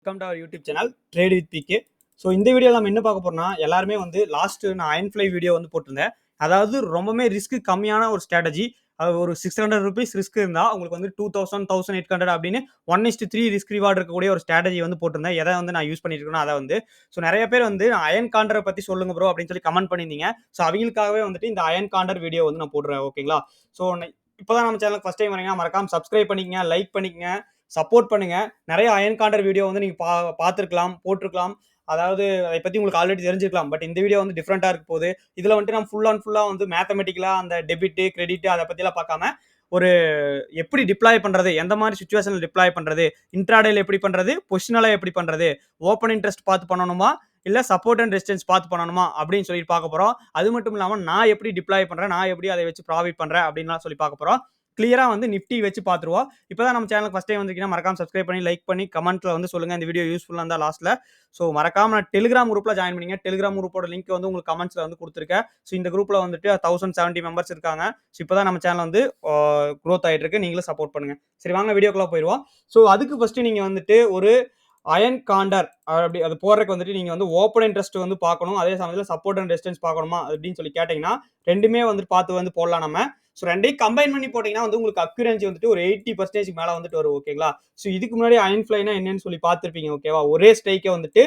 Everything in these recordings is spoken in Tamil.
Welcome to our YouTube channel trade with PK. So இந்த வீடியோவில் நம்ம என்ன பார்க்க போறோம்னா, எல்லாருமே வந்து நான் அயன்ஃப்ளை வீடியோ வந்து போட்டிருந்தேன். அதாவது ரொம்பவே ரிஸ்க் கம்மியான ஒரு ஸ்ட்ராட்டஜி. அது ஒரு ₹600 ரிஸ்க் இருந்தால் உங்களுக்கு வந்து 2000 1800 அப்படின்னு 1:3 ரிஸ்க் ரிவார்டு இருக்கக்கூடிய ஒரு ஸ்ட்ராட்டஜி வந்து போட்டிருந்தேன். எதை வந்து நான் யூஸ் பண்ணிட்டு இருக்கேனோ அதை வந்து ஸோ நிறைய பேர் வந்து அயன் காண்டரை பற்றி சொல்லுங்க ப்ரோ அப்படின்னு சொல்லி கமெண்ட் பண்ணியிருந்தீங்க. ஸோ அவங்களுக்காகவே வந்துட்டு இந்த அயன் காண்டர் வீடியோ வந்து நான் போடுறேன். ஓகேங்களா? ஸோ இப்போதான் நம்ம சேனலுக்கு ஃபர்ஸ்ட் டைம் வரீங்கன்னா மறக்காம சப்ஸ்கிரைப் பண்ணிக்கங்க, லைக் பண்ணிக்கங்க, சப்போர்ட் பண்ணுங்க. நிறைய அயன் காண்டர் வீடியோ வந்து நீங்க பார்த்துருக்கலாம், போட்டிருக்கலாம். அதாவது அதை பத்தி உங்களுக்கு ஆல்ரெடி தெரிஞ்சிருக்கலாம். பட் இந்த வீடியோ வந்து டிஃப்ரெண்டா இருக்க போகுது. இதுல வந்துட்டு நம்ம ஃபுல்லா வந்து மேத்தமெட்டிக்கலா அந்த டெபிட், கிரெடிட் அதை பத்திலாம் பார்க்காம ஒரு எப்படி டிப்ளாய் பண்றது, எந்த மாதிரி சுச்சுவேஷன்ல டிப்ளாய் பண்றது, இன்ட்ராடேல எப்படி பண்றது, பொசிஷனலா எப்படி பண்றது, ஓப்பன் இன்ட்ரெஸ்ட் பார்த்து பண்ணணுமா, இல்ல சப்போர்ட் அண்ட் ரெசிஸ்டன்ஸ் பார்த்து பண்ணணுமா அப்படின்னு சொல்லி பார்க்க போறோம். அது மட்டும் இல்லாம நான் எப்படி டிப்ளாய் பண்றேன், நான் எப்படி அதை வச்சு ப்ராஃபிட் பண்றேன் அப்படின்லாம் சொல்லி பார்க்க போறோம். கிளியரா வந்து நிஃப்டி வச்சு பார்த்துருவோம். இப்போதான் நம்ம சேனலுக்கு ஃபர்ஸ்ட் டைம் வந்திருக்கீங்கன்னா மறக்காம சப்ஸ்கிரைப் பண்ணி, லைக் பண்ணி, கமெண்ட்ல வந்து சொல்லுங்க இந்த வீடியோ யூஸ்ஃபுல்லா இருந்தா லாஸ்ட்ல. ஸோ மறக்காம டெலிகிராம் குரூப்ல ஜாயின் பண்ணிங்க. டெலிகிராம் குரூப்போட லிங்க் வந்து உங்களுக்கு கமெண்ட்ஸ்ல வந்து கொடுத்துருக்கேன். ஸோ இந்த குரூப்ல வந்துட்டு 1070 மெம்பர்ஸ் இருக்காங்க. ஸோ இப்போதான் நம்ம சேனல் வந்து க்ரோத் ஆயிட்டு இருக்கு. நீங்களும் சப்போர்ட் பண்ணுங்க. சரி, வாங்க வீடியோக்குள்ள போயிடுவோம். ஸோ அதுக்கு ஃபர்ஸ்ட் நீங்க வந்துட்டு ஒரு அயன் காண்டர் அப்படி அது போறதுக்கு வந்துட்டு நீங்க வந்து ஓப்பன் இன்ட்ரெஸ்ட் வந்து பார்க்கணும். அதே சமயத்தில் சப்போர்ட் அண்ட் ரெசிஸ்டன்ஸ் பார்க்கணுமா அப்படின்னு சொல்லி கேட்டீங்கன்னா ரெண்டுமே வந்துட்டு பார்த்து வந்து போடலாம் நம்ம. ஸோ ரெண்டையும் கம்பைன் பண்ணி போட்டீங்கன்னா வந்து உங்களுக்கு அக்யூரன்சி வந்துட்டு ஒரு 80% மேலே வந்துட்டு வரும். ஓகேங்களா? ஸோ இதுக்கு முன்னாடி அயன் ஃப்ளைனா என்னன்னு சொல்லி பார்த்துருப்பீங்க. ஓகேவா? ஒரே ஸ்ட்ரைக்கை வந்துட்டு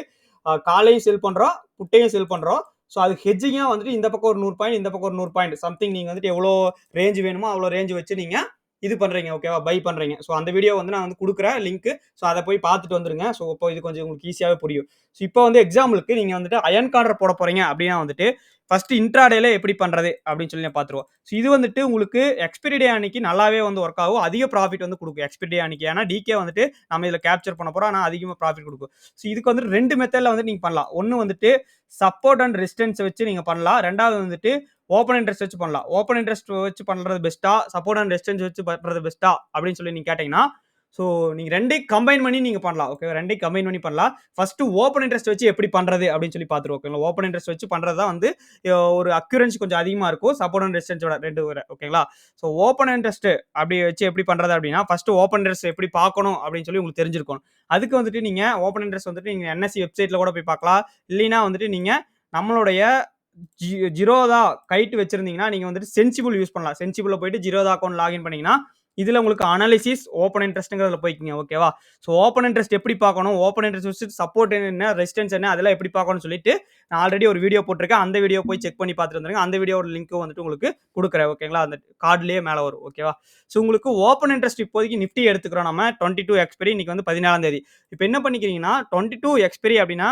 காலையும் செல் பண்றோம், புட்டையும் செல் பண்றோம். ஸோ அது ஹெட்ஜிங்கா வந்துட்டு இந்த பக்கம் ஒரு 100 பாயிண்ட், இந்த பக்கம் ஒரு 100 பாயிண்ட் சம்திங் நீங்க வந்துட்டு எவ்வளோ ரேஞ்ச் வேணுமோ அவ்வளோ ரேஞ்ச் வச்சு நீங்க இது பண்றீங்க. ஓகேவா? பை பண்றீங்க. ஸோ அந்த வீடியோ வந்து நான் வந்து கொடுக்குறேன் லிங்க். ஸோ அதை போய் பார்த்துட்டு வந்துருங்க. ஸோ இப்போ இது கொஞ்சம் உங்களுக்கு ஈஸியாவே புரியும். ஸோ இப்போ வந்து எக்ஸாம்பிளுக்கு நீங்க வந்துட்டு அயன் கார்டர் போட போறீங்க அப்படின்னா வந்துட்டு ஃபர்ஸ்ட் இன்ட்ராடேல எப்படி பண்றது அப்படின்னு சொல்லி பார்த்துருவோம். ஸோ இது வந்துட்டு உங்களுக்கு எக்ஸ்பைரி டே அன்னைக்கு நல்லாவே வந்து ஒர்க் ஆகும். அதிக ப்ராஃபிட் வந்து கொடுக்கும் எக்ஸ்பைரி டே அன்னைக்கு. ஏன்னா டிகே வந்துட்டு நம்ம இதில் கேப்சர் பண்ண போறோம். ஆனால் அதிகமாக ப்ராஃபிட் கொடுக்கும். ஸோ இதுக்கு வந்துட்டு ரெண்டு மெத்தட்ல வந்து நீங்க பண்ணலாம். ஒன்று வந்துட்டு சப்போர்ட் அண்ட் ரெசிஸ்டன்ஸ் வச்சு நீங்க பண்ணலாம். ரெண்டாவது வந்துட்டு ஓப்பன் இன்ட்ரெஸ்ட் வச்சு பண்ணலாம். ஓப்பன் இன்ட்ரெஸ்ட் வச்சு பண்றது பெஸ்ட்டா, சப்போர்ட் அண்ட் ரெசிஸ்டன்ஸ் வச்சு பண்றது பெஸ்ட்டா அப்படின்னு சொல்லி நீங்க கேட்டீங்கன்னா ஸோ நீங்க ரெண்டையும் கம்பைன் பண்ணி நீங்க பண்ணலாம். ஓகே, ரெண்டையும் கம்பைன் பண்ணி பண்ணலாம். ஃபர்ஸ்ட் ஓப்பன் இன்ட்ரெஸ்ட் வச்சு எப்படி பண்றது அப்படின்னு சொல்லி பார்த்துருவோம். ஓகேங்களா? ஓப்பன் இன்ட்ரெஸ்ட் வச்சு பண்றது தான் வந்து ஒரு அக்யூரன்சி கொஞ்சம் அதிகமா இருக்கும். சப்போர்ட் அண்ட் ரெசிஸ்டன்ஸோட ரெண்டு வர. ஓகேங்களா? ஸோ ஓப்பன் இன்ட்ரெஸ்ட் அப்படி வச்சு எப்படி பண்றது அப்படின்னா ஃபர்ஸ்ட் ஓப்பன் இன்ட்ரெஸ்ட் எப்படி பார்க்கணும் அப்படின்னு சொல்லி உங்களுக்கு தெரிஞ்சிருக்கும். அதுக்கு வந்துட்டு நீங்க ஓப்பன் இன்ட்ரெஸ்ட் வந்துட்டு நீங்க என்எஸ்சி வெப்சைட்ல கூட போய் பார்க்கலாம். இல்லைன்னா வந்துட்டு நீங்க நம்மளுடைய ஜிரோதா கைட்டு வச்சிருந்தீங்கன்னா நீங்க வந்துட்டு சென்சிபிள் யூஸ் பண்ணலாம். சென்சிபிள்ல போயிட்டு ஜிரோதா அக்கௌண்ட் லாகின் பண்ணீங்கன்னா இதுல உங்களுக்கு அனாலிசிஸ் ஓப்பன் இன்ட்ரெஸ்ட்ங்கிறதுல போய்க்கிங்க. ஓகேவா? ஸோ ஓப்பன் இன்ட்ரெஸ்ட் எப்படி பார்க்கணும், ஓப்பன் இன்ட்ரெஸ்ட் வச்சு சப்போர்ட் என்ன, ரெசிஸ்டன்ஸ் என்ன, அதெல்லாம் எப்படி பார்க்கணும்னு சொல்லிட்டு நான் ஆல்ரெடி ஒரு வீடியோ போட்டிருக்கேன். அந்த வீடியோ போய் செக் பண்ணி பார்த்துட்டு வந்துருங்க. அந்த வீடியோட லிங்க் வந்துட்டு உங்களுக்கு கொடுக்குறேன். ஓகேங்களா? அந்த கார்டுலயே மேலே வரும். ஓகேவா? ஸோ உங்களுக்கு ஓப்பன் இன்ட்ரெஸ்ட் இப்போதைக்கு நிஃப்டி எடுத்துக்கிறோம் நம்ம. 22 எக்ஸ்பைரி இன்னைக்கு வந்து 14ஆம் தேதி. இப்போ என்ன பண்ணிக்கிறீங்கன்னா 22 எக்ஸ்பைரி அப்படின்னா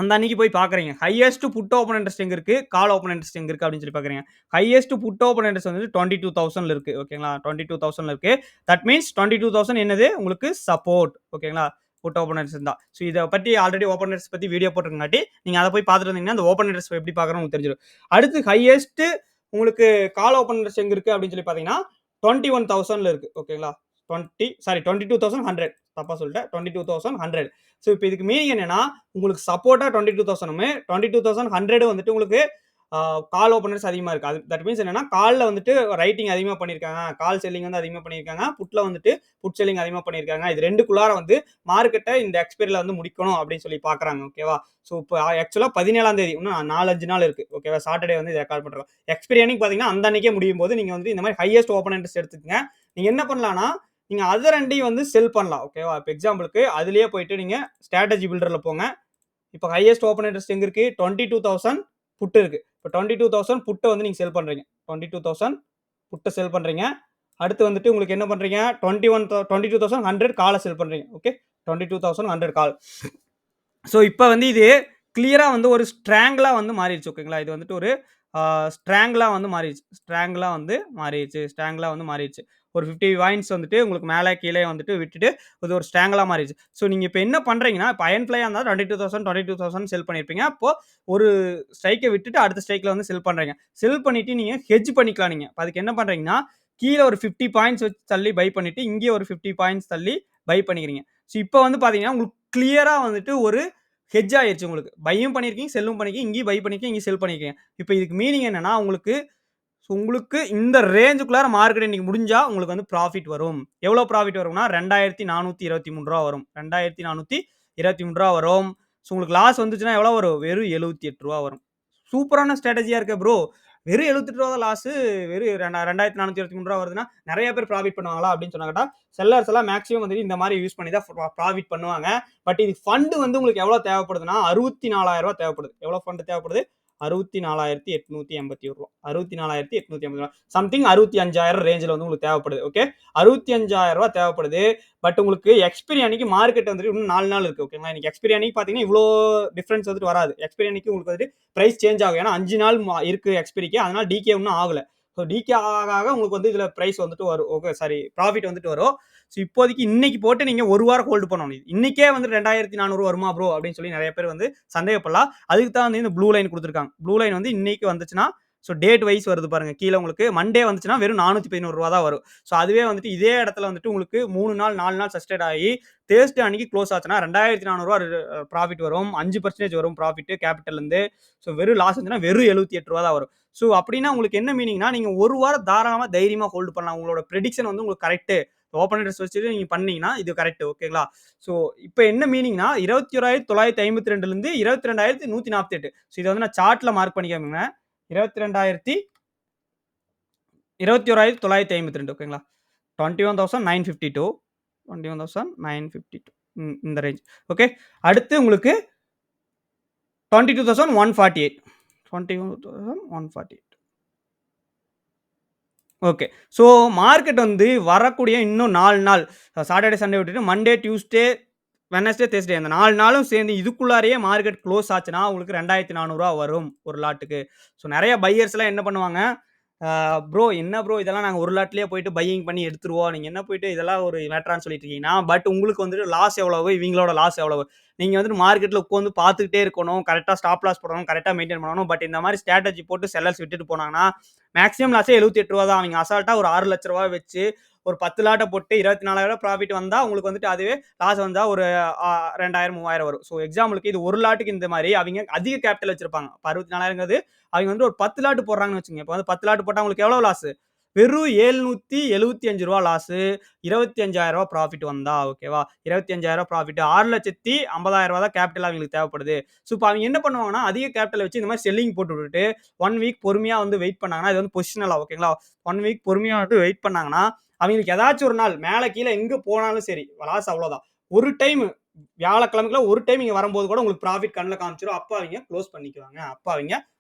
அந்த அன்னைக்கு போய் பார்க்குறீங்க. ஹையஸ்ட் புட் ஓப்பன் இன்ட்ரெஸ்ட் எங்க இருக்கு, கால் ஓப்பன் இன்ட்ரெஸ்ட் எங்க இருக்கு அப்படின்னு சொல்லி பார்க்குறீங்க. ஹையஸ்ட் புட் ஓப்பன் இன்ட்ரெஸ்ட் வந்து 22,000 இருக்கு. ஓகேங்களா? 22,000 இருக்கு. தட் மீன்ஸ் 22,000 என்னது உங்களுக்கு சப்போர்ட். ஓகேங்களா? புட் ஓப்பன் இன்ட்ரெஸ்ட் தான். ஸோ இதை பற்றி ஆல்ரெடி ஓப்பன் இன்ட்ரெஸ்ட் பற்றி வீடியோ போட்டிருக்காட்டி நீங்க அதை போய் பார்த்துட்டு வந்தீங்கன்னா அந்த ஓப்பன் இன்ட்ரெஸ்ட் எப்படி பார்க்கணும் உங்களுக்கு தெரிஞ்சிடும். அடுத்து ஹையஸ்ட் உங்களுக்கு கால் ஓப்பன் இன்ட்ரெஸ்ட் எங்க இருக்கு அப்படின்னு சொல்லி பார்த்தீங்கன்னா 21,000 இருக்கு. ஓகேங்களா? 22,100 தப்பா சொல்லிட்டேன். 22,100. ஸோ இப்போ இதுக்கு மீனிங் என்னன்னா உங்களுக்கு சப்போர்ட்டா 22,000 22,100 வந்துட்டு உங்களுக்கு கால் ஓப்பனர்ஸ் அதிகமா இருக்கு. அது தட் மீன்ஸ் என்னன்னா கால்ல வந்துட்டு ரைட்டிங் அதிகமா பண்ணியிருக்காங்க, கால் செல்லிங் வந்து அதிகமா பண்ணியிருக்காங்க, புட்ல வந்துட்டு புட் செல்லிங் அதிகமா பண்ணியிருக்காங்க. இது ரெண்டுக்குள்ளார வந்து மார்க்கெட்டை இந்த எக்ஸ்பைரியில வந்து முடிக்கணும் அப்படின்னு சொல்லி பார்க்குறாங்க. ஓகேவா? ஸோ இப்போ ஆக்சுவலா 17ஆம் தேதி இன்னும் 4-5 நாள் இருக்கு. ஓகேவா? சாட்டர்டே வந்து இதை ரெக்கார்ட் பண்றோம். எக்ஸ்பைரி அன்னைக்கு பார்த்தீங்கன்னா அந்த அன்னைக்கே முடியும் போது நீங்க வந்து இந்த மாதிரி ஹையஸ்ட் ஓப்பன் இன்ட்ரெஸ்ட் எடுத்துக்கங்க. நீங்க என்ன பண்ணலாம்னா நீங்க அதை ரெண்டையும் வந்து செல் பண்ணலாம். ஓகேவா? இப்போ எக்ஸாம்பிளுக்கு அதுலயே போயிட்டு நீங்க ஸ்ட்ராட்டஜி பில்டர்ல போங்க. இப்போ ஹையஸ்ட் ஓப்பன் இன்ட்ரெஸ்ட் எங்க இருக்கு, 22,000 புட் இருக்கு. இப்போ 22,000 புட்டை வந்து நீங்க செல் பண்றீங்க. 22,000 புட்டை செல் பண்றீங்க. அடுத்து வந்துட்டு உங்களுக்கு என்ன பண்றீங்க, 22,100 காலை செல் பண்றீங்க. ஓகே, 22,100 கால். ஸோ இப்போ வந்து இது கிளியரா வந்து ஒரு ஸ்ட்ராங்கிளா வந்து மாறிடுச்சு. ஓகேங்களா? இது வந்துட்டு ஒரு ஸ்ட்ராங்கிளா வந்து மாறிடுச்சு. ஸ்ட்ராங்கிளா வந்து மாறிடுச்சு. ஒரு 50 பாயிண்ட்ஸ் வந்துட்டு உங்களுக்கு மேலே கீழே வந்துட்டு விட்டுட்டு இது ஒரு ஸ்ட்ராங்கிளா மாறிடுச்சு. ஸோ நீங்க இப்போ என்ன பண்றீங்கன்னா இப்போ அயன் ஃப்ளையா இருந்தால் 22,000 செல் பண்ணியிருப்பீங்க. அப்போ ஒரு ஸ்ட்ரைக்கை விட்டுட்டு அடுத்த ஸ்ட்ரைக்ல வந்து செல் பண்றீங்க. செல் பண்ணிட்டு நீங்க ஹெட்ஜ் பண்ணிக்கலாம். நீங்க அதுக்கு என்ன பண்றீங்கன்னா கீழே ஒரு 50 பாயிண்ட்ஸ் வச்சு தள்ளி பை பண்ணிட்டு இங்கே ஒரு 50 பாயிண்ட்ஸ் தள்ளி பை பண்ணிக்கிறீங்க. ஸோ இப்போ வந்து பாத்தீங்கன்னா உங்களுக்கு கிளியரா வந்துட்டு ஒரு ஹெட்ஜ் ஆயிருச்சு. உங்களுக்கு பையும் பண்ணிருக்கீங்க, செல்லும் பண்ணிருக்கீங்க, இங்கேயும் பை பண்ணிருக்கீங்க, இங்கே செல் பண்ணிருக்கீங்க. இப்போ இதுக்கு மீனிங் என்னன்னா உங்களுக்கு ஸோ உங்களுக்கு இந்த ரேஞ்சுக்குள்ளார மார்க்கெட் இன்னைக்கு முடிஞ்சா உங்களுக்கு வந்து ப்ராஃபிட் வரும். எவ்வளோ ப்ராஃபிட் வரும்னா ரூ. 2423 வரும். ரூ. 2423 வரும். ஸோ உங்களுக்கு லாஸ் வந்துச்சுன்னா எவ்வளோ வரும்? வெறும் ரூ. 78 வரும். சூப்பரான ஸ்ட்ராட்டஜியா இருக்கே ப்ரோ. வெறும் ரூ. 78 தான் லாஸு. வெறும் ரூ. 2423 வருதுன்னா, நெறைய பேர் ப்ராஃபிட் பண்ணுவாங்களா? அப்படின்னு சொன்னா கேட்டா, செல்லர்ஸ் எல்லாம் மேக்ஸிமம் வந்துட்டு இந்த மாரி யூஸ் பண்ணி தான் ப்ராஃபிட் பண்ணுவாங்க. பட் இது ஃபண்ட் வந்து உங்களுக்கு எவ்வளோ தேவைப்படுதுன்னா, ரூ. 64,000 தேவைப்படுது. எவ்வளோ ஃபண்ட் தேவைப்படுது? ரூ. 64,881 64,881 சம்திங் 65,000 ரேஞ்சில வந்து உங்களுக்கு தேவைப்படுது. ஓகே. ரூ. 65,000 தேவைப்படுது. பட் உங்களுக்கு எக்ஸ்பைரி அன்னைக்கு மார்க்கெட் வந்துட்டு இன்னும் 4 நாள் இருக்கு. ஓகேங்களா? இன்னைக்கு எக்ஸ்பைரி அன்னைக்கு பார்த்தீங்கன்னா, இவ்ளோ டிஃபரன்ஸ் வந்துட்டு வராது. எக்ஸ்பைரி அன்னைக்கு உங்களுக்கு வந்துட்டு பிரைஸ் சேஞ்ச் ஆகும். ஏன்னா 5 நாள் இருக்கு எக்ஸ்பைரிக்கு. அதனால டிகே இன்னும் ஆகல. ஸோ டிகே ஆக உங்களுக்கு வந்து இதுல பிரைஸ் வந்துட்டு வரும். ஓகே சாரி ப்ராஃபிட் வந்துட்டு வரும். ஸோ இப்போதைக்கு இன்னைக்கு போட்டு நீங்க 1 வாரம் ஹோல்டு பண்ணணும். இன்னைக்கே வந்து 2400 வருமா ப்ரோ அப்படின்னு சொல்லி நெறைய பேர் வந்து சந்தேகப்படலாம். அதுக்கு தான் வந்து இந்த ப்ளூ லைன் குடுத்துருக்காங்க. ப்ளூ லைன் வந்து இன்னைக்கு வந்துச்சுன்னா, ஸோ டேட் வைஸ் வருது பாருங்க. கீழ உங்களுக்கு மண்டே வந்துச்சுன்னா வெறும் ரூ. 411 தான் வரும். ஸோ அதுவே வந்துட்டு இதே இடத்துல வந்துட்டு உங்களுக்கு 3 நாள் 4 நாள் சஸ்டெய்ன் ஆகி தேர்ஸ்டே அன்னைக்கு க்ளோஸ் ஆச்சுன்னா ரூ. 2400 ப்ராஃபிட் வரும். 5% வரும் ப்ராஃபிட் கேபிட்டல்லேருந்து. ஸோ வெறும் லாஸ் வந்துச்சுன்னா வெறும் ரூ. 78 தான் வரும். ஸோ அப்படின்னா உங்களுக்கு என்ன மீனிங்னா, நீங்க 1 வாரம் தாராளமா தைரியமா ஹோல்டு பண்ணலாம். உங்களோட பிரெடிக்ஷன் வந்து உங்களுக்கு கரெக்ட்டு. ஓப்பன் இன்ட்ரெஸ்ட் வச்சுட்டு நீங்க பண்ணீங்கன்னா இது கரெக்ட். ஓகேங்களா? ஸோ இப்ப என்ன மீனிங்னா 21,952லேருந்து 22,148. ஸோ இத வந்து நான் சார்ட்ல மார்க் பண்ணிக்கோங்க. 21,952 ஓகேங்களா? 21,952 21,952 இந்த ரேஞ்ச். ஓகே. அடுத்து உங்களுக்கு 22,148 21,148 ஓகே. ஸோ மார்க்கெட் வந்து வரக்கூடிய இன்னும் 4 நாள் சாட்டர்டே, சண்டே விட்டுட்டு மண்டே, டியூஸ்டே, வெட்னஸ்டே, தேர்ஸ்டே அந்த 4 நாளும் சேர்ந்து இதுக்குள்ளாரையே மார்க்கெட் க்ளோஸ் ஆச்சுன்னா, உங்களுக்கு ரூ. 2,400 வரும் ஒரு லாட்டுக்கு. ஸோ நெறைய பையர்ஸ்லாம் என்ன பண்ணுவாங்க, ப்ரோ என்ன ப்ரோ இதெல்லாம் நாங்க ஒரு லாட்லயே போயிட்டு பையிங் பண்ணி எடுத்துருவோம். நீங்க என்ன போயிட்டு இதெல்லாம் ஒரு மேட்டரான்னு சொல்லிட்டு இருக்கீங்கன்னா, பட் உங்களுக்கு வந்துட்டு லாஸ் எவ்வளவு, இவங்களோட லாஸ் எவ்வளவு. நீங்க வந்துட்டு மார்க்கெட்ல உட்கார்ந்து பார்த்துக்கிட்டே இருக்கணும். கரெக்ட்டா ஸ்டாப் லாஸ் போடணும். கரெக்ட்டா மெயின்டெயின் பண்ணணும். பட் இந்த மாரி ஸ்ட்ராட்டஜி போட்டு செல்லர்ஸ் விட்டுட்டு போனாங்கன்னா, மேக்ஸிமம் லாஸே ரூ. 78 தான். அவங்க அசால்ட்டா ஒரு ரூ. 6,00,000 வச்சு ஒரு 10 லாட்ட போட்டு 24,000 ப்ராஃபிட் வந்தா உங்களுக்கு வந்துட்டு அதுவே லாஸ் வந்தா ஒரு 2,000, 3,000 வரும். ஸோ எக்ஸாம்பிளுக்கு இது ஒரு லாட்டுக்கு இந்த மாரி அவங்க அதிக கேபிட்டல் வச்சிருப்பாங்க. 64,000ங்கிறது அவங்க வந்து ஒரு 10 லாட் போடுறாங்கன்னு வச்சுக்கோங்க. இப்போ வந்து 10 லாட் போட்டா உங்களுக்கு எவ்வளவு லாஸ்? வெறும் ரூ. 775 லாஸ். ரூ. 25,000 ப்ராஃபிட் வந்தா ஓகேவா? 25,000 ப்ராஃபிட் ரூ. 6,50,000 தான் கேபிட்டல் அவங்களுக்கு தேவைப்படுது. ஸோ இப்போ அவங்க என்ன பண்ணுவாங்கன்னா, அதிக கேபிட்டல் வச்சு இந்த மாரி செல்லிங் போட்டு விட்டுட்டு 1 வீக் பொறுமையா வந்து வெயிட் பண்ணாங்கன்னா, இது வந்து பொசிஷனலா ஓகேங்களா? 1 வீக் பொறுமையா வந்து வெயிட் பண்ணாங்கன்னா, அவங்களுக்கு ஏதாச்சும் ஒரு நாள் மேல கீழ எங்க போனாலும் சரி, லாஸ் அவ்வளோதான். ஒரு டைம் வியாழக்கிழமைக்குள்ள ஒரு டைம் இங்க வரும்போது கூட உங்களுக்கு ப்ராஃபிட் கண்ல காமிச்சிரும். அப்ப அவங்க க்ளோஸ் பண்ணிக்குவாங்க.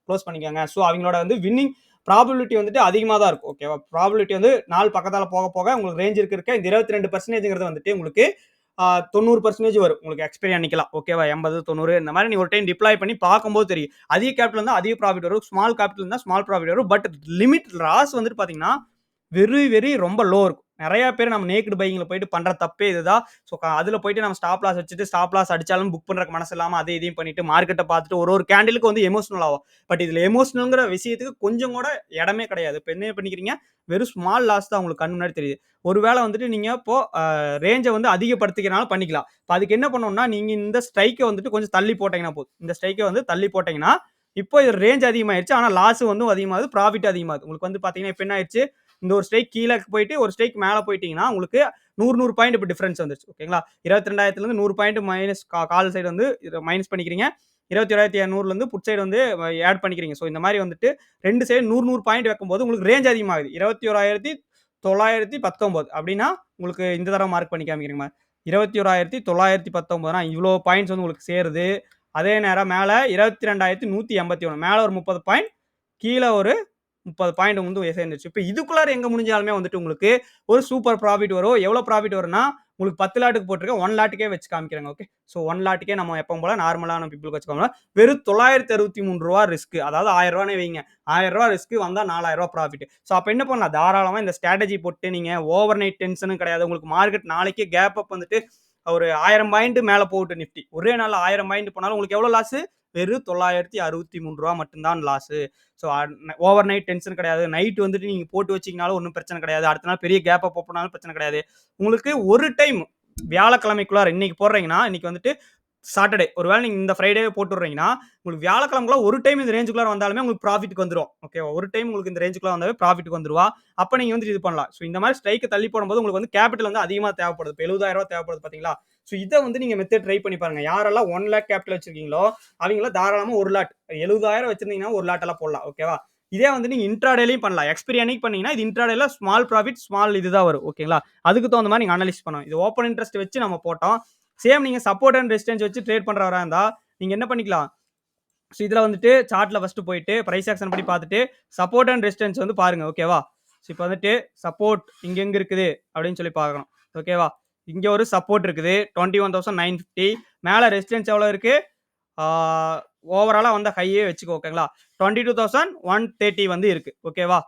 க்ளோஸ் பண்ணிக்கோங்க. ஸோ அவங்களோட வந்து வின்னிங் ப்ராபபிலிட்டி வந்துட்டு அதிகமா தான் இருக்கும். ஓகேவா? ப்ராபபிலிட்டி வந்து நாள் பக்கத்தால போக போக உங்களுக்கு ரேஞ்ச் இருக்க இந்த 22%ங்கிறது வந்துட்டு உங்களுக்கு 90% வரும். உங்களுக்கு எக்ஸ்பைரி அன்னைக்கலாம். ஓகேவா? 80, 90 இந்த மாரி நீங்க ஒரு டைம் டிப்ளாய் பண்ணி பார்க்கும்போது தெரியும். அதிக கேபிட்டல் இருந்தா அதிக ப்ராஃபிட் வரும். ஸ்மால் கேபிட்டல் இருந்தா ஸ்மால் ப்ராஃபிட் வரும். பட் லிமிட் லாஸ் வந்துட்டு பார்த்தீங்கன்னா, வெரி ரொம்ப லோ இருக்கும். நெறைய பேர் நம்ம நேக்டு பையிங்ல போயிட்டு பண்ற தப்பே இதுதான். ஸோ அதுல போயிட்டு நம்ம ஸ்டாப் லாஸ் வச்சுட்டு ஸ்டாப் லாஸ் அடிச்சாலும் புக் பண்றதுக்கு மனசு இல்லாம அதை இதையும் பண்ணிட்டு மார்க்கெட்ட பார்த்துட்டு ஒரு கேண்டிலுக்கு வந்து எமோஷனல் ஆகும். பட் இதுல எமோஷனல்ங்கிற விஷயத்துக்கு கொஞ்சம் கூட இடமே கிடையாது. இப்ப என்ன பண்ணிக்கிறீங்க? வெறும் ஸ்மால் லாஸ் தான் உங்களுக்கு கண் முன்னாடி தெரியுது. ஒருவேளை வந்துட்டு நீங்க இப்போ ரேஞ்ச வந்து அதிகப்படுத்திக்கிறனாலும் பண்ணிக்கலாம். இப்ப அதுக்கு என்ன பண்ணணும்னா, நீங்க இந்த ஸ்ட்ரைக்க வந்துட்டு கொஞ்சம் தள்ளி போட்டீங்கன்னா போதும். இந்த ஸ்ட்ரைக்க வந்து தள்ளி போட்டீங்கன்னா, இப்போ இது ரேஞ்ச் அதிகமாயிருச்சு. ஆனா லாஸ் வந்து அதிகமாகுது. ப்ராஃபிட் அதிகமாகுது. உங்களுக்கு வந்து பார்த்தீங்கன்னா, இப்ப என்ன ஆயிருச்சு? இந்த ஒரு ஸ்ட்ரைக் கீழ போயிட்டு ஒரு ஸ்ட்ரைக் மேல போயிட்டீங்கன்னா, உங்களுக்கு 100 பாயிண்ட் இப்ப டிஃபரன்ஸ் வந்துருச்சு. ஓகேங்களா? 22,000லேருந்து 100 பாயிண்ட் மைனஸ் கால் சைடு வந்து மைனஸ் பண்ணிக்கிறீங்க. 21,200லேருந்து புட் சைடு வந்து ஆட் பண்ணிக்கிறீங்க. ஸோ இந்த மாரி வந்துட்டு 2 சைடு 100 பாயிண்ட் வைக்கும்போது உங்களுக்கு ரேஞ்ச் அதிகமாகுது. 21,919 அப்படின்னா, உங்களுக்கு இந்த தடவ மார்க் பண்ணி காமிக்கிறேங்க. 21,919னா இவ்ளோ பாயிண்ட்ஸ் வந்து உங்களுக்கு சேருது. அதே நேரம் மேல 22,181 மேல ஒரு 30 பாயிண்ட், கீழ ஒரு 30 பாயிண்ட் வந்து சேர்ந்துருச்சு. இப்ப இதுக்குள்ளார எங்க முடிஞ்சாலுமே வந்துட்டு உங்களுக்கு ஒரு சூப்பர் ப்ராஃபிட் வரும். எவ்வளவு ப்ராஃபிட் வரும்னா, உங்களுக்கு 10 லாட்டுக்கு போட்டுருக்கேன். 1 லாட்டுக்கே வச்சு காமிக்கிறேங்க. ஓகே. ஸோ 1 லாட்டுக்கே நம்ம எப்பவும் போல நார்மலான பீப்பிள்க்கு வச்சுக்கோங்க. வெறும் ரூ. 963 ரிஸ்க். அதாவது ரூ. 1,000 வைங்க. ரூ. 1,000 ரிஸ்க் வந்தா ரூ. 4,000 ப்ராஃபிட். ஸோ அப்ப என்ன பண்ணலாம்? தாராளமா இந்த ஸ்ட்ராட்டஜி போட்டு நீங்க ஓவர் நைட் டென்ஷனும் கிடையாது. உங்களுக்கு மார்க்கெட் நாளைக்கே கேப் அப் வந்துட்டு ஒரு 1000 பாயிண்ட் மேல போகுது நிஃப்டி. ஒரே நாள்ல 1000 பாயிண்ட் போனாலும் உங்களுக்கு எவ்வளவு லாஸ்? வெறும் ரூ. 963 மட்டும் தான் loss. So overnight tension கிடையாது. நைட் வந்துட்டு நீங்க போட்டு வச்சீங்கனாலும் ஒன்றும் பிரச்சனை கிடையாது. அடுத்த நாள் பெரிய கேப் அப் போனாலும் பிரச்சனை கிடையாது. உங்களுக்கு ஒரு டைம் வியாழக்கிழமைக்குள்ளார இன்னைக்கு போடுறீங்கன்னா, இன்னைக்கு வந்துட்டு சாட்டர்டே ஒருவேளை நீங்க இந்த ஃப்ரைடே போட்டு விடுறீங்கன்னா, உங்களுக்கு வியாழக்கிழமைக்குள்ள ஒரு டைம் இந்த ரேஞ்சுக்குள்ள வந்தாலுமே உங்களுக்கு ப்ராஃபிட்க்கு வந்துரும். ஓகேவா? ஒரு டைம் உங்களுக்கு இந்த ரேஞ்சுக்குள்ள வந்தாவே ப்ராஃபிட்க்கு வந்துருவா. அப்ப நீங்க வந்து இது பண்ணலாம். ஸோ இந்த மாரி ஸ்ட்ரைக்க தள்ளி போடும்போது உங்களுக்கு வந்து கேப்பிட்டல் வந்து அதிகமா தேவைப்படுது. இப்ப ரூ. 70,000 தேவைப்படுது பார்த்தீங்களா? ஸோ இத வந்து நீங்க மெத்தட் ட்ரை பண்ணி பாருங்க. யாரெல்லாம் 1,00,000 கேப்பிட்டல் வச்சிருக்கீங்களோ, அவங்கலாம் தாராளமா 1,00,000 70,000 வச்சிருந்தீங்கன்னா 1,00,000 எல்லாம் போடலாம். ஓகேவா? இதே வந்து நீங்க இன்ட்ராடேலயும் பண்ணலாம். எக்ஸ்பைரி அன்னைக்கு பண்ணீங்கன்னா, இது இன்ட்ராடேல ஸ்மால் ப்ராஃபிட், ஸ்மால் இதுதான் வரும். ஓகேங்களா? அதுக்கு தகுந்த மாரி நீங்க அனலைஸ் பண்ணணும். இது ஓப்பன் இன்ட்ரெஸ்ட் வச்சு நம்ம போட்டோம். சேம் நீங்க சப்போர்ட் அண்ட் ரெசிஸ்டன்ஸ் வச்சு ட்ரேட் பண்றவரா இருந்தா, நீங்க என்ன பண்ணிக்கலாம்? ஸோ இதுல வந்துட்டு சார்ட்ல ஃபர்ஸ்ட் போயிட்டு பிரைஸ் ஆக்ஷன் படி பார்த்துட்டு சப்போர்ட் அண்ட் ரெசிஸ்டன்ஸ் வந்து பாருங்க. ஓகேவா? ஸோ இப்போ வந்துட்டு சப்போர்ட் இங்க எங்க இருக்குது அப்படின்னு சொல்லி பார்க்கணும். ஓகேவா? இங்க ஒரு சப்போர்ட் இருக்குது 21,950. மேல ரெசிஸ்டன்ஸ் எவ்வளவு இருக்கு? ஓவராலா வந்த ஹையே வச்சுக்கோ. ஓகேங்களா? 22,130 வந்து இருக்கு. ஓகேவா?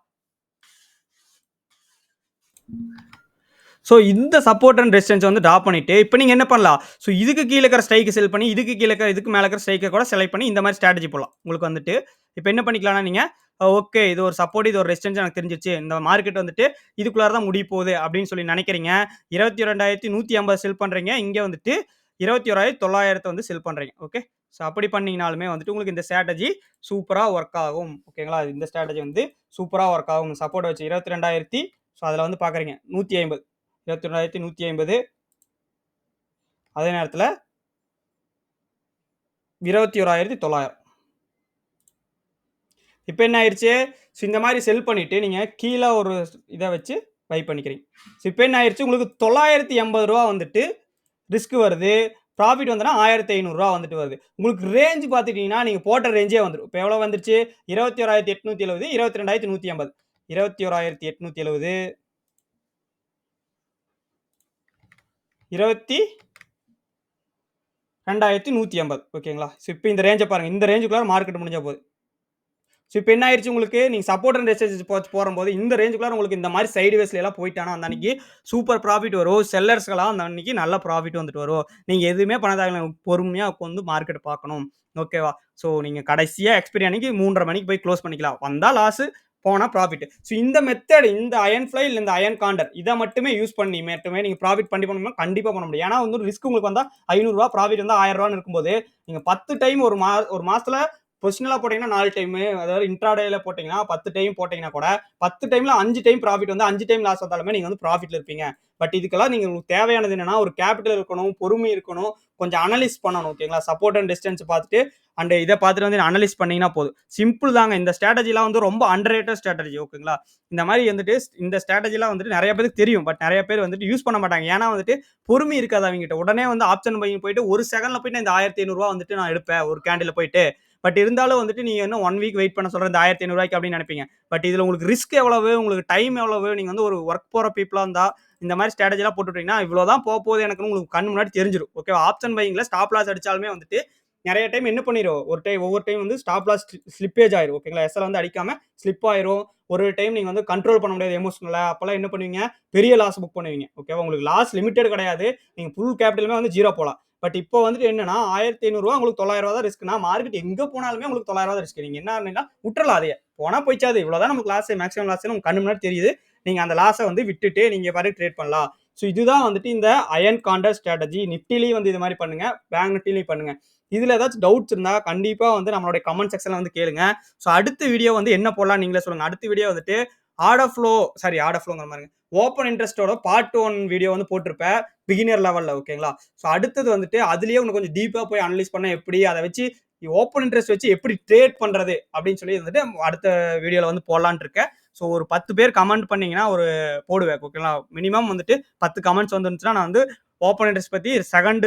ஸோ இந்த சப்போர்ட் அண்ட் ரெசிஸ்டன்ஸ் வந்து ட்ரா பண்ணிட்டு இப்போ நீங்க என்ன பண்ணலாம்? ஸோ இதுக்கு கீழ இருக்கிற ஸ்ட்ரைக் செல் பண்ணி, இதுக்கு கீழ இருக்கிற இதுக்கு மேல இருக்கிற ஸ்ட்ரைக்க கூட செலக்ட் பண்ணி இந்த மாதிரி ஸ்ட்ராட்டஜி போடலாம். உங்களுக்கு வந்துட்டு இப்போ என்ன பண்ணிக்கலாம்னா நீங்க ஓகே இது ஒரு சப்போர்ட், இது ஒரு ரெசிஸ்டன்ஸ் எனக்கு தெரிஞ்சிருச்சு. இந்த மார்க்கெட் வந்துட்டு இதுக்குள்ளார தான் முடிய போகுது அப்படின்னு சொல்லி நினைக்கிறீங்க. 22,150 செல் பண்றீங்க. இங்க வந்துட்டு 21,900 வந்து செல் பண்றீங்க. ஓகே. ஸோ அப்படி பண்ணீங்கனாலுமே வந்துட்டு உங்களுக்கு இந்த ஸ்ட்ராட்டஜி சூப்பரா ஒர்க் ஆகும். ஓகேங்களா? இந்த ஸ்ட்ராட்டஜி வந்து சூப்பரா ஒர்க் ஆகும். சப்போர்ட் வச்சு 22,000 ஸோ அதில வந்து பார்க்குறீங்க 150 21,150 அதே நேரத்தில் 21,900 இப்போ என்ன ஆயிடுச்சு? ஸோ இந்த மாதிரி செல் பண்ணிட்டு நீங்க கீழே ஒரு இதை வச்சு பை பண்ணிக்கிறீங்க. ஸோ இப்போ என்ன ஆயிடுச்சு? உங்களுக்கு ரூ. 980 வந்துட்டு ரிஸ்க் வருது. ப்ராஃபிட் வந்தனா ரூ. 1,500 வந்துட்டு வருது. உங்களுக்கு ரேஞ்ச் பார்த்துட்டீங்கன்னா நீங்க போட்ட ரேஞ்சே வந்துடும். இப்போ எவ்வளோ வந்துருச்சு? 21,870 22,150 21,870 22,150 ஓகேங்களா? ஸோ இப்போ இந்த ரேஞ்சை பாருங்க. இந்த ரேஞ்சுக்குள்ள மார்க்கெட் முடிஞ்சா போகுது. ஸோ இப்போ என்ன ஆயிருச்சு உங்களுக்கு? நீங்க சப்போர்ட் அண்ட் ரெசிஸ்டன்ஸ் போடும்போது இந்த ரேஞ்சுக்குள்ள உங்களுக்கு இந்த மாதிரி சைடு வேஸ்ல எல்லாம் போயிட்டானா அந்த அன்னைக்கு சூப்பர் ப்ராஃபிட் வரும். செல்லர்ஸ்க்கெல்லாம் அந்த அன்னைக்கு நல்ல ப்ராஃபிட் வந்துட்டு வரும். நீங்க எதுவுமே பண்ண தேவையில்ல. பொறுமையா உட்காந்து மார்க்கெட் பார்க்கணும். ஓகேவா? ஸோ நீங்க கடைசியா எக்ஸ்பைரி அன்னைக்கு 3:30 மணிக்கு போய் க்ளோஸ் பண்ணிக்கலாம். வந்தா லாஸ், போனா ப்ராஃபிட். ஸோ இந்த மெத்தட், இந்த அயன் ஃப்ளை இல்ல இந்த அயன் காண்டர் இதை மட்டுமே யூஸ் பண்ணி மட்டுமே நீங்க ப்ராஃபிட் பண்ணணும்னா கண்டிப்பா பண்ண முடியும். ஏன்னா வந்து ரிஸ்க் உங்களுக்கு வந்தா ரூ. 500 ப்ராஃபிட் வந்தா ரூ. 1000 இருக்கும்போது நீங்க 10 டைம் ஒரு மாசத்துல பொசிஷனலா போட்டீங்கன்னா 4 டைம், அதாவது இன்ட்ராடேல போட்டீங்கன்னா 10 டைம் போட்டீங்கன்னா கூட 10 டைம்ல 5 டைம் ப்ராஃபிட் வந்து 5 டைம் லாஸ் வந்தாலுமே நீங்க வந்து ப்ராஃபிட்ல இருப்பீங்க. பட் இதுக்கெல்லாம் நீங்க உங்களுக்கு தேவையானது என்னன்னா ஒரு கேபிட்டல் இருக்கணும், பொறுமை இருக்கணும், கொஞ்சம் அனலைஸ் பண்ணணும். ஓகேங்களா? சப்போர்ட் அண்ட் டிஸ்டன்ஸ் பார்த்துட்டு அண்ட் இதை பார்த்துட்டு வந்து அனலைஸ் பண்ணீங்கன்னா போதும். சிம்பிள் தாங்க. இந்த ஸ்ட்ராட்டஜிலாம் வந்து ரொம்ப அண்டர் ரேட்டட் ஸ்ட்ராட்டஜி. ஓகேங்களா? இந்த மாதிரி வந்துட்டு இந்த ஸ்ட்ராட்டஜிலாம் வந்துட்டு நிறைய பேருக்கு தெரியும். பட் நிறைய பேர் வந்துட்டு யூஸ் பண்ண மாட்டாங்க. ஏன்னா வந்துட்டு பொறுமை இருக்காது அவங்ககிட்ட. உடனே வந்து ஆப்ஷன் பையிங் போயிட்டு ஒரு செகண்ட்ல போயிட்டு இந்த 1,500 வந்துட்டு நான் எடுப்பேன் ஒரு கேண்டில் போயிட்டு. பட் இருந்தாலும் வந்துட்டு நீங்க இன்னும் 1 வீக் வெயிட் பண்ண சொல்ற இந்த 1,500 அப்படின்னு நினைப்பீங்க. பட் இதுல உங்களுக்கு ரிஸ்க் எவ்வளவு, உங்களுக்கு டைம் எவ்வளவு, நீங்க வந்து ஒரு ஒர்க் போற பீப்புளா இருந்தா இந்த மாதிரி ஸ்ட்ராட்டஜி எல்லாம் போட்டுட்டீங்கன்னா இவ்வளவுதான் போக போகுது எனக்கு உங்களுக்கு கண் முன்னாடி தெரிஞ்சிடும். ஓகே. ஆப்ஷன் பையிங்ல ஸ்டாப் லாஸ் அடிச்சாலுமே வந்துட்டு நிறைய டைம் என்ன பண்ணிரும், ஒவ்வொரு டைம் வந்து ஸ்டாப் லாஸ் ஸ்லிப்பேஜ் ஆயிரும். ஓகேங்களா? எஸ்எல் வந்து அடிக்காம ஸ்லிப் ஆயிரும். ஒரு டைம் நீங்க வந்து கண்ட்ரோல் பண்ண முடியாது எமோஷனலா. அப்பெல்லாம் என்ன பண்ணுவீங்க? பெரிய லாஸ் புக் பண்ணுவீங்க. ஓகேவா? உங்களுக்கு லாஸ் லிமிட்டட் கிடையாது. நீங்க ஃபுல் கேபிட்டலுமே வந்து ஜீரோ போலாம். பட் இப்போ வந்துட்டு என்னன்னா ரூ. 1,500 உங்களுக்கு ரூ. 900 தான் ரிஸ்க்னா மார்க்கெட் எங்க போனாலுமே உங்களுக்கு ரூ. 900 தான் ரிஸ்க். நீங்க என்ன விட்டுறலாம் அதையே. போனா போயிச்சாது. இவ்வளவுதான் நமக்கு லாஸ், மேக்ஸிமம் லாஸ் உங்க கண்ணு முன்னாடி தெரியுது. நீங்க அந்த லாஸை வந்து விட்டுட்டு நீங்க பாரு ட்ரேட் பண்ணலாம். ஸோ இதுதான் வந்துட்டு இந்த அயன் காண்டர் ஸ்ட்ராட்டஜி. நிப்டிலையும் வந்து இது மாதிரி பண்ணுங்க, பேங்க் நிப்டிலையும் பண்ணுங்க. இதுல ஏதாச்சும் டவுட்ஸ் இருந்தா கண்டிப்பா வந்து நம்மளுடைய கமெண்ட் செக்ஷன்ல வந்து கேளுங்க. ஸோ அடுத்த வீடியோ வந்து என்ன போடலாம் நீங்களே சொல்லுங்க. அடுத்த வீடியோ வந்துட்டு ஆர்டர் ஃப்ளோங்கிற மாதிரி ஓப்பன் இன்ட்ரெஸ்டோட பார்ட் 1 வீடியோ வந்து போட்டிருப்பேன் பிகினர் லெவல்ல. ஓகேங்களா? ஸோ அடுத்தது வந்துட்டு அதுலயே இன்னும் கொஞ்சம் டீப்பா போய் அனலைஸ் பண்ண எப்படி, அதை வச்சு ஓப்பன் இன்ட்ரெஸ்ட் வச்சு எப்படி ட்ரேட் பண்றது அப்படின்னு சொல்லி வந்துட்டு அடுத்த வீடியோல வந்து போடலான்னு இருக்கேன். ஸோ ஒரு 10 பேர் கமெண்ட் பண்ணீங்கன்னா ஒரு போடுவேன். ஓகேங்களா? மினிமம் வந்துட்டு 10 கமெண்ட்ஸ் வந்துருந்துச்சுன்னா நான் வந்து ஓப்பன் இன்ட்ரெஸ்ட் பத்தி செகண்ட்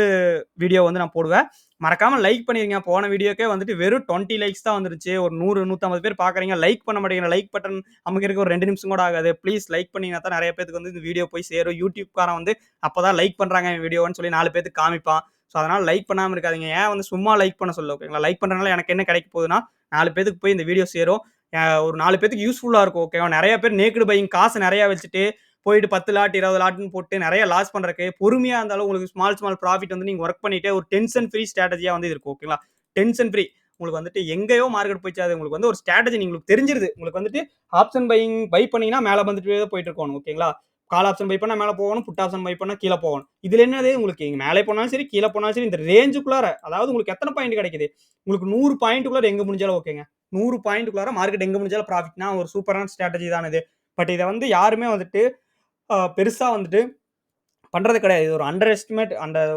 வீடியோ வந்து நான் போடுவேன். மறக்காம லைக் பண்ணிருங்க. போன வீடியோக்கே வந்துட்டு வெறும் 20 லைக்ஸ் தான் வந்துருச்சு. ஒரு 100 150 பேர் பாக்குறீங்க, லைக் பண்ண மாட்டேங்கிற. லைக் பட்டன் அமைக்கிறதுக்கு ஒரு 2 நிமிஷம் கூட ஆகாது. ப்ளீஸ் லைக் பண்ணீங்கன்னா தான் நிறைய பேருக்கு வந்து இந்த வீடியோ போய் சேரும். யூடியூப்காரன் வந்து அப்பதான் லைக் பண்றாங்க வீடியோன்னு சொல்லி 4 பேருக்கு காமிப்பான். ஸோ அதனால லைக் பண்ணாம இருக்காதீங்க. ஏன் வந்து சும்மா லைக் பண்ண சொல்ல. ஓகேங்களா? லைக் பண்றதுனால எனக்கு என்ன கிடைக்க போகுதுன்னா 4 பேருக்கு போய் இந்த வீடியோ சேரும். ஒரு 4 பேருக்கு யூஸ்ஃபுல்லா இருக்கும். ஓகேவா? நிறைய பேர் நேக்கடு பையிங் காசு நிறைய வச்சுட்டு போயிட்டு 10 லாட் 20 லாட்னு போட்டு நிறைய லாஸ் பண்றதுக்கு பொறுமையா இருந்தாலும் உங்களுக்கு ஸ்மால் ப்ராஃபிட் வந்து நீங்க ஒர்க் பண்ணிட்டு ஒரு டென்ஷன் ஃப்ரீ ஸ்ட்ராட்டஜியா வந்து இருக்கும். ஓகேங்களா? Tension free. உங்களுக்கு வந்துட்டு எங்கேயோ மார்க்கெட் போயிச்சாது. உங்களுக்கு வந்து ஒரு ஸ்ட்ராட்டஜி உங்களுக்கு தெரிஞ்சிருது. உங்களுக்கு வந்துட்டு ஆப்ஷன் பை பண்ணீங்கன்னா மேல வந்துட்டு போயிட்டு இருக்கணும். ஓகேங்களா? கால் ஆப்ஷன் பை பண்ணா மேல போகணும், புட் ஆப்ஷன் பை பண்ணா கீழ போகணும். இதுல என்னது உங்களுக்கு நீங்க மேலே போனாலும் சரி, கீழ போனாலும் சரி இந்த ரேஞ்சுக்குள்ளார அதாவது உங்களுக்கு எத்தன பாயிண்ட் கிடைக்குது? உங்களுக்கு 100 பாயிண்ட்க்குள்ளார எங்க முடிஞ்சாலும் ஓகேங்க. 100 பாயிண்ட்க்குள்ளார மார்க்கெட் எங்க முடிஞ்சாலும் ப்ராஃபிட்னா ஒரு சூப்பரான ஸ்ட்ராட்டஜி தான இது. பட் இத வந்து யாருமே வந்துட்டு பெருசா வந்துட்டு பண்றது கிடையாது. இது ஒரு அண்டர் எஸ்டிமேட்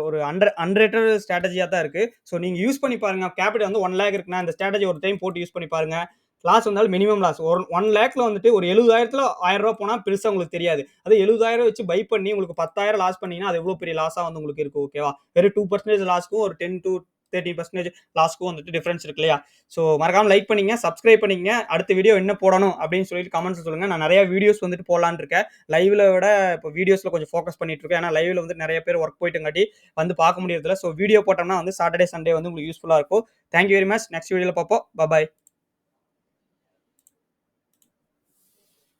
ஒரு அண்டர்ரேட்டட் ஸ்ட்ராட்டஜியா தான் இருக்கு. ஸோ நீங்க யூஸ் பண்ணி பாருங்க. கேபிட்டல் வந்து 1,00,000 இருக்குன்னா, இந்த ஸ்ட்ராட்டஜி ஒரு டைம் போட்டு யூஸ் பண்ணி பாருங்க. லாஸ் வந்தாலும் மினிமம் லாஸ். ஒரு 1,00,000ல வந்துட்டு ஒரு 70,000த்துல ரூ. 1,000 போனா பெருசா உங்களுக்கு தெரியாது. அதே 70,000 வச்சு பை பண்ணி உங்களுக்கு 10,000 லாஸ் பண்ணீங்கன்னா, அது எவ்வளோ பெரிய லாஸா வந்து உங்களுக்கு இருக்கு ஓகேவா? வெறும் 2% லாஸ்க்கும் ஒரு 10-13% லாஸ்க்கும் வந்துட்டு டிஃபரன்ஸ் இருக்கு இல்லையா? ஸோ மறக்காம லைக் பண்ணீங்க, சப்ஸ்கிரைப் பண்ணீங்க. அடுத்த வீடியோ என்ன போடணும் அப்படின்னு சொல்லிட்டு கமெண்ட்ஸ்ல சொல்லுங்க. நான் நெறைய வீடியோஸ் வந்துட்டு போடலான்னு இருக்கேன். லைவ்ல விட இப்போ வீடியோஸ்ல கொஞ்சம் ஃபோக்கஸ் பண்ணிட்டு இருக்கேன். ஏன்னா லைவ்ல வந்து நெறைய பேர் ஒர்க் போயிட்டங்காட்டி வந்து பார்க்க முடியறதில்ல. ஸோ வீடியோ போட்டோம்னா வந்து சாட்டர்டே, சண்டே வந்து உங்களுக்கு யூஸ்ஃபுல்லா இருக்கும். Thank you very much. Next வீடியோல பார்ப்போம். பாய்.